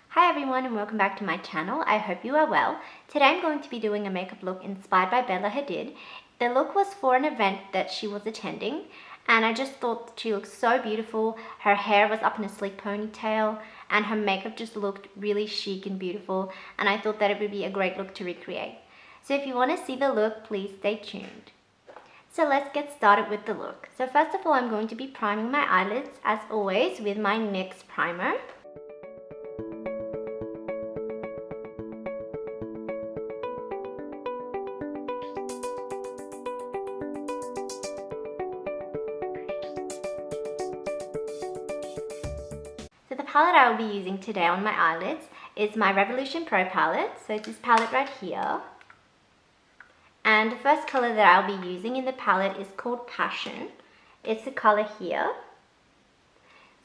Hi everyone and welcome back to my channel. I hope you are well. Today I'm going to be doing a makeup look inspired by Bella Hadid. The look was for an event that she was attending and I just thought she looked so beautiful. Her hair was up in a sleek ponytail and her makeup just looked really chic and beautiful, and I thought that it would be a great look to recreate. So if you want to see the look, please stay tuned. So let's get started with the look. So first of all, I'm going to be priming my eyelids as always with my NYX primer. So the palette I will be using today on my eyelids is my Revolution Pro palette. So it's this palette right here. And the first color that I'll be using in the palette is called Passion. It's the color here.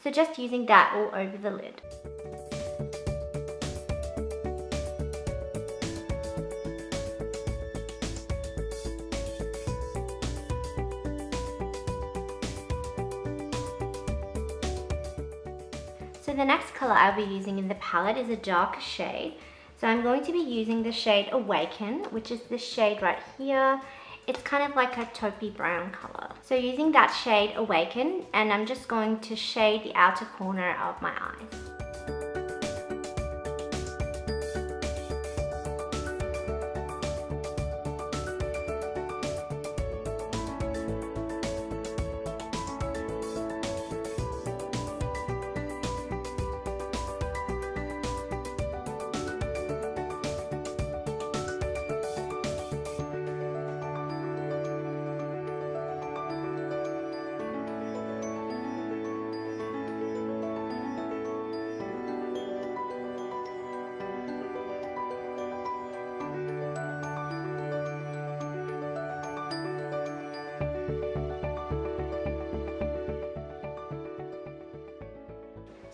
So just using that all over the lid. So the next color I'll be using in the palette is a darker shade. So I'm going to be using the shade Awaken, which is this shade right here. It's kind of like a taupey brown color. So using that shade Awaken, and I'm just going to shade the outer corner of my eyes.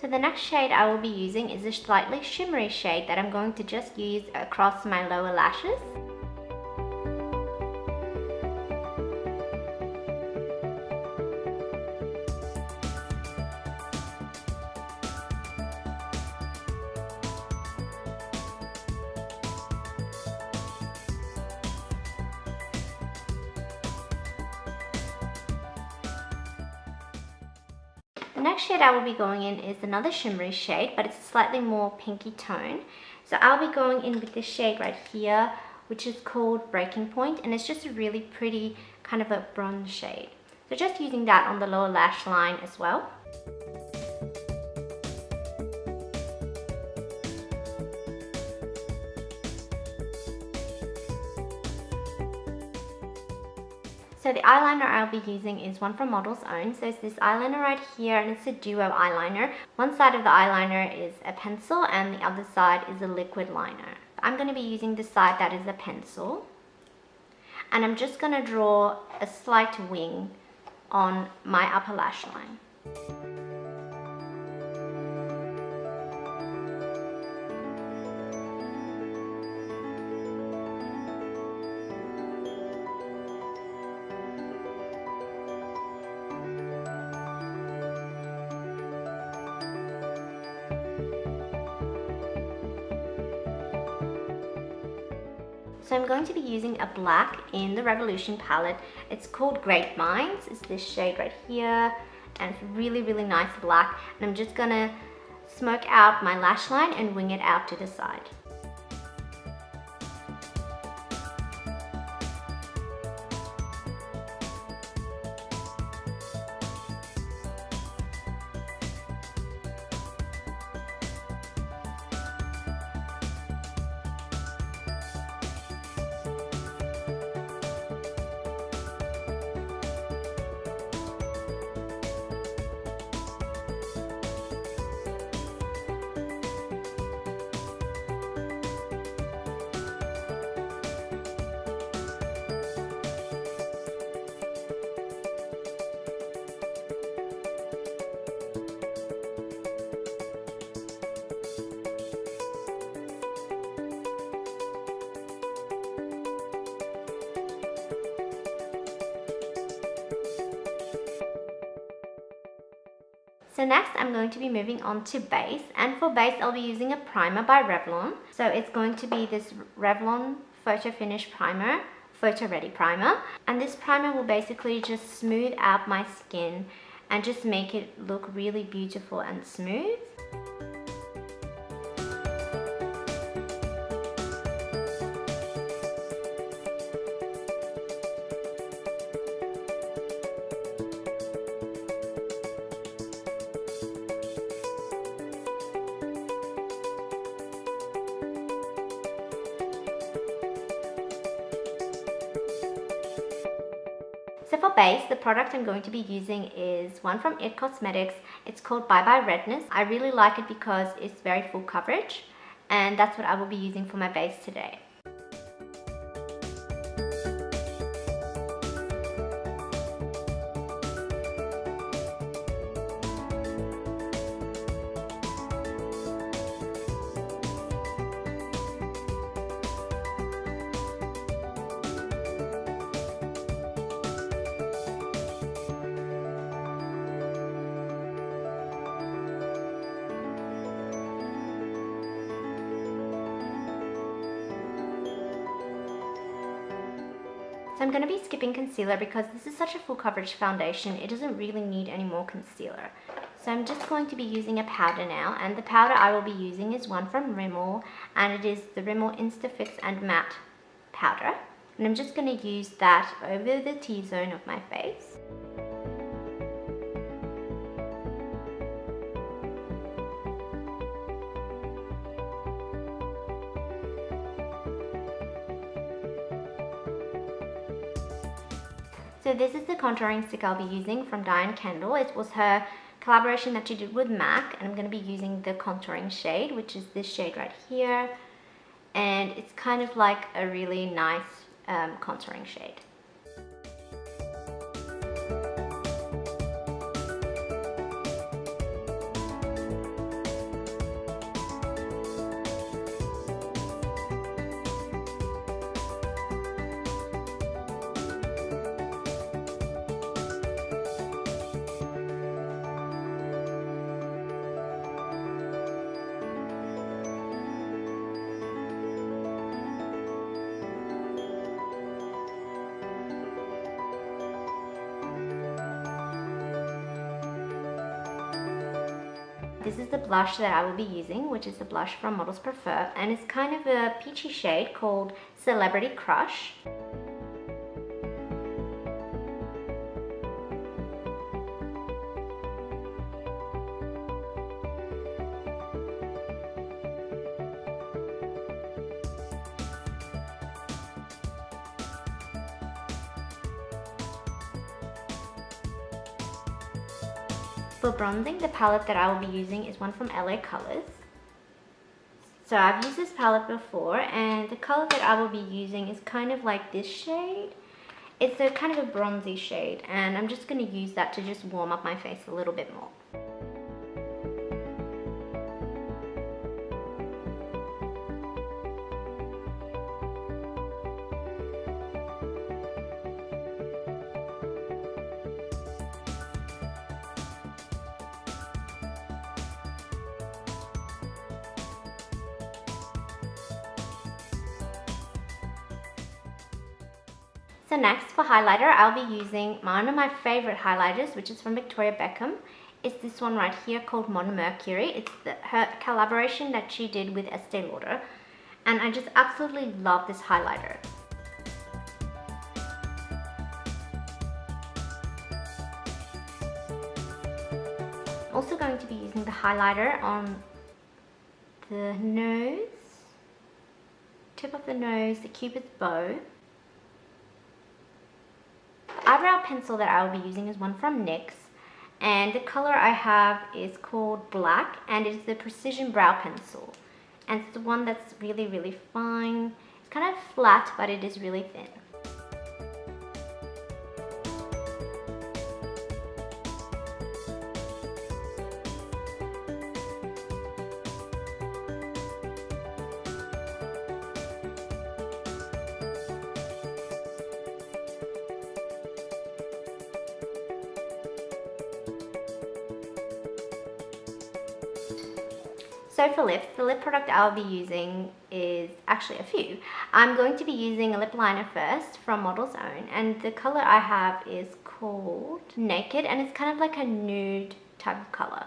So the next shade I will be using is a slightly shimmery shade that I'm going to just use across my lower lashes. The next shade I will be going in is another shimmery shade, but it's a slightly more pinky tone. So I'll be going in with this shade right here, which is called Breaking Point, and it's just a really pretty kind of a bronze shade. So just using that on the lower lash line as well. So the eyeliner I'll be using is one from Model's Own. So it's this eyeliner right here, and it's a duo eyeliner. One side of the eyeliner is a pencil and the other side is a liquid liner. I'm going to be using the side that is a pencil. And I'm just going to draw a slight wing on my upper lash line. So I'm going to be using a black in the Revolution palette. It's called Great Minds. It's this shade right here, and it's really, really nice black. And I'm just gonna smoke out my lash line and wing it out to the side. So next I'm going to be moving on to base, and for base I'll be using a primer by Revlon. So it's going to be this Revlon Photo Finish Primer, Photo Ready Primer, and this primer will basically just smooth out my skin and just make it look really beautiful and smooth. So for base, the product I'm going to be using is one from It Cosmetics. It's called Bye Bye Redness. I really like it because it's very full coverage, and that's what I will be using for my base today. So I'm going to be skipping concealer because this is such a full coverage foundation, it doesn't really need any more concealer. So I'm just going to be using a powder now, and the powder I will be using is one from Rimmel, and it is the Rimmel Insta Fix and Matte powder. And I'm just going to use that over the T-zone of my face. So this is the contouring stick I'll be using from Diane Kendal. It was her collaboration that she did with Mac, and I'm going to be using the contouring shade, which is this shade right here. And it's kind of like a really nice contouring shade. This is the blush that I will be using, which is the blush from Models Prefer, and it's kind of a peachy shade called Celebrity Crush. For bronzing, the palette that I will be using is one from LA Colors. So I've used this palette before, and the color that I will be using is kind of like this shade. It's a kind of a bronzy shade, and I'm just going to use that to just warm up my face a little bit more. So next, for highlighter, I'll be using one of my favorite highlighters, which is from Victoria Beckham. It's this one right here called Mercury. It's her collaboration that she did with Estee Lauder, and I just absolutely love this highlighter. I'm also going to be using the highlighter on the nose, tip of the nose, the cupid's bow. The eyebrow pencil that I will be using is one from NYX, and the color I have is called Black, and it's the Precision Brow Pencil, and it's the one that's really, really fine. It's kind of flat, but it is really thin. So for lips, the lip product I'll be using is actually a few. I'm going to be using a lip liner first from Model's Own, and the color I have is called Naked, and it's kind of like a nude type of color.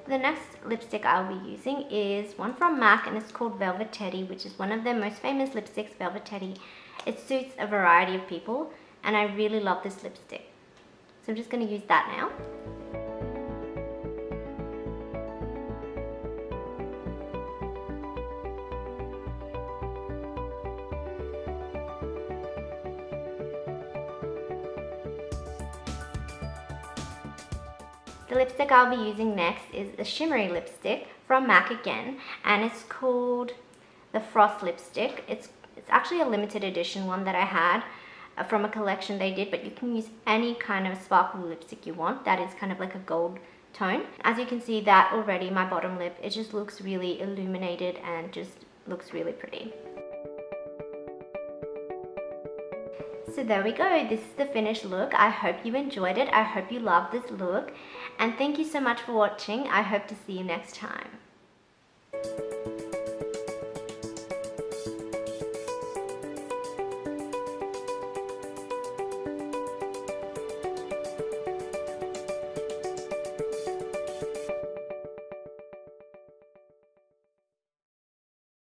The next lipstick I'll be using is one from MAC, and it's called Velvet Teddy, which is one of their most famous lipsticks, Velvet Teddy. It suits a variety of people, and I really love this lipstick. So I'm just going to use that now. The lipstick I'll be using next is a shimmery lipstick from MAC again, and it's called the Frost Lipstick. It's actually a limited edition one that I had from a collection they did, but you can use any kind of sparkly lipstick you want. That is kind of like a gold tone. As you can see that already, my bottom lip, it just looks really illuminated and just looks really pretty. So there we go, this is the finished look. I hope you enjoyed it. I hope you loved this look, and thank you so much for watching. I hope to see you next time.